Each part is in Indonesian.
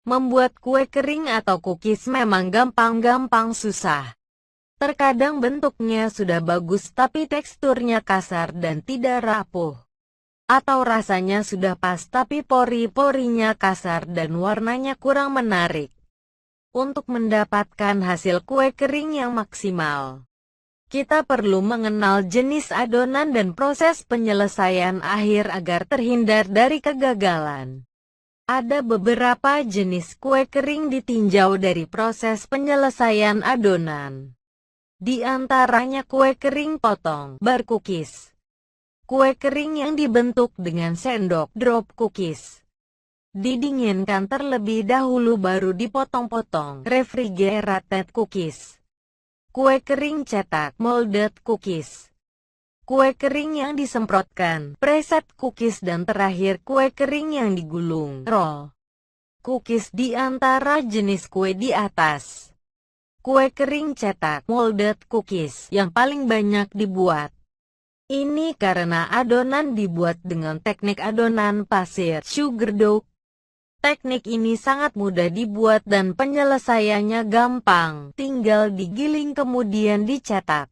Membuat kue kering atau cookies memang gampang-gampang susah. Terkadang bentuknya sudah bagus tapi teksturnya kasar dan tidak rapuh. Atau rasanya sudah pas tapi pori-porinya kasar dan warnanya kurang menarik. Untuk mendapatkan hasil kue kering yang maksimal, kita perlu mengenal jenis adonan dan proses penyelesaian akhir agar terhindar dari kegagalan. Ada beberapa jenis kue kering ditinjau dari proses penyelesaian adonan. Di antaranya kue kering potong, bar cookies. Kue kering yang dibentuk dengan sendok, drop cookies. Didinginkan terlebih dahulu baru dipotong-potong, refrigerated cookies. Kue kering cetak, molded cookies. Kue kering yang disemprotkan, preset cookies, dan terakhir kue kering yang digulung, roll cookies. Di antara jenis kue di atas, kue kering cetak, molded cookies, yang paling banyak dibuat. Ini karena adonan dibuat dengan teknik adonan pasir, sugar dough. Teknik ini sangat mudah dibuat dan penyelesaiannya gampang, tinggal digiling kemudian dicetak.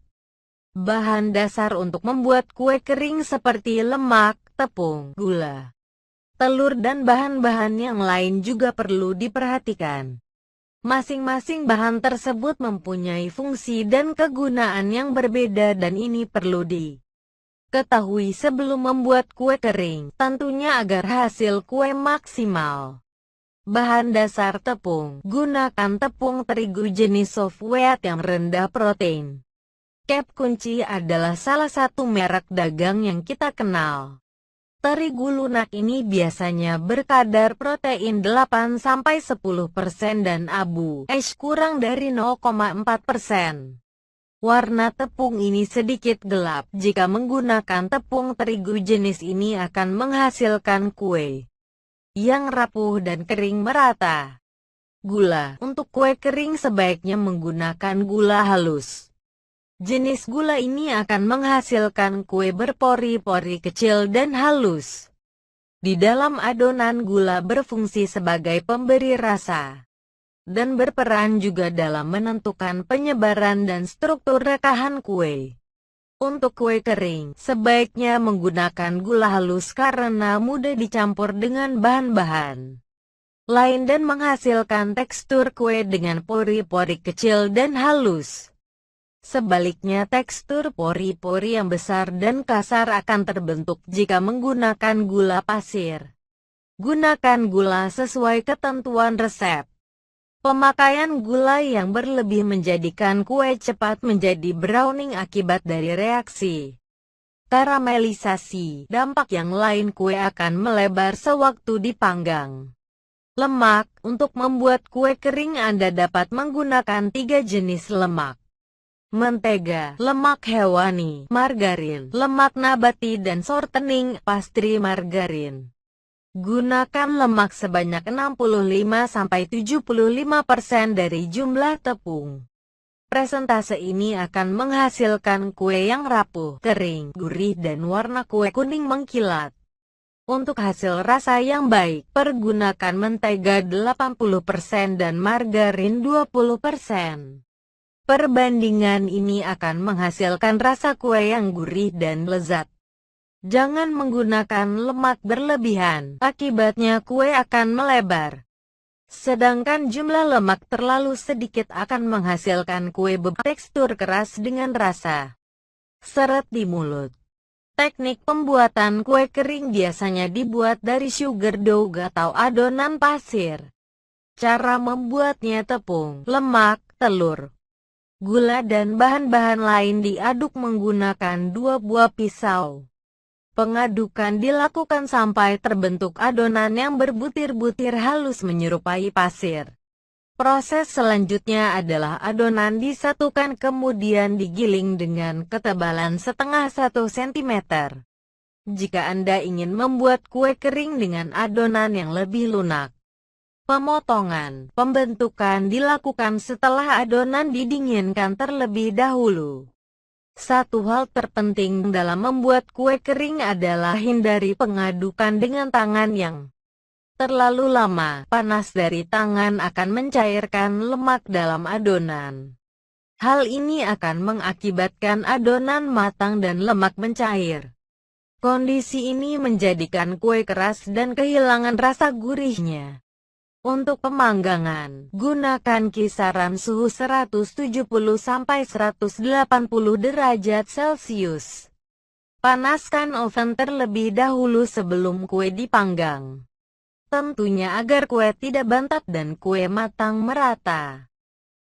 Bahan dasar untuk membuat kue kering seperti lemak, tepung, gula, telur dan bahan-bahan yang lain juga perlu diperhatikan. Masing-masing bahan tersebut mempunyai fungsi dan kegunaan yang berbeda dan ini perlu diketahui sebelum membuat kue kering, tentunya agar hasil kue maksimal. Bahan dasar tepung, gunakan tepung terigu jenis soft wheat yang rendah protein. Cap kunci adalah salah satu merek dagang yang kita kenal. Terigu lunak ini biasanya berkadar protein 8-10% dan abu ash kurang dari 0,4%. Warna tepung ini sedikit gelap. Jika menggunakan tepung terigu jenis ini akan menghasilkan kue yang rapuh dan kering merata. Gula, untuk kue kering sebaiknya menggunakan gula halus. Jenis gula ini akan menghasilkan kue berpori-pori kecil dan halus. Di dalam adonan, gula berfungsi sebagai pemberi rasa dan berperan juga dalam menentukan penyebaran dan struktur rekahan kue. Untuk kue kering, sebaiknya menggunakan gula halus karena mudah dicampur dengan bahan-bahan lain dan menghasilkan tekstur kue dengan pori-pori kecil dan halus. Sebaliknya, tekstur pori-pori yang besar dan kasar akan terbentuk jika menggunakan gula pasir. Gunakan gula sesuai ketentuan resep. Pemakaian gula yang berlebih menjadikan kue cepat menjadi browning akibat dari reaksi karamelisasi. Dampak yang lain, kue akan melebar sewaktu dipanggang. Lemak, untuk membuat kue kering Anda dapat menggunakan 3 jenis lemak: mentega, lemak hewani, margarin, lemak nabati dan shortening, pastry margarin. Gunakan lemak sebanyak 65-75% dari jumlah tepung. Presentase ini akan menghasilkan kue yang rapuh, kering, gurih dan warna kue kuning mengkilat. Untuk hasil rasa yang baik, pergunakan mentega 80% dan margarin 20%. Perbandingan ini akan menghasilkan rasa kue yang gurih dan lezat. Jangan menggunakan lemak berlebihan, akibatnya kue akan melebar. Sedangkan jumlah lemak terlalu sedikit akan menghasilkan kue bertekstur keras dengan rasa seret di mulut. Teknik pembuatan kue kering biasanya dibuat dari sugar dough atau adonan pasir. Cara membuatnya: tepung, lemak, telur, gula dan bahan-bahan lain diaduk menggunakan 2 buah pisau. Pengadukan dilakukan sampai terbentuk adonan yang berbutir-butir halus menyerupai pasir. Proses selanjutnya adalah adonan disatukan kemudian digiling dengan ketebalan setengah 1 cm. Jika Anda ingin membuat kue kering dengan adonan yang lebih lunak, pembentukan dilakukan setelah adonan didinginkan terlebih dahulu. Satu hal terpenting dalam membuat kue kering adalah hindari pengadukan dengan tangan yang terlalu lama, panas dari tangan akan mencairkan lemak dalam adonan. Hal ini akan mengakibatkan adonan matang dan lemak mencair. Kondisi ini menjadikan kue keras dan kehilangan rasa gurihnya. Untuk pemanggangan, gunakan kisaran suhu 170–180 derajat Celcius. Panaskan oven terlebih dahulu sebelum kue dipanggang. Tentunya agar kue tidak bantat dan kue matang merata.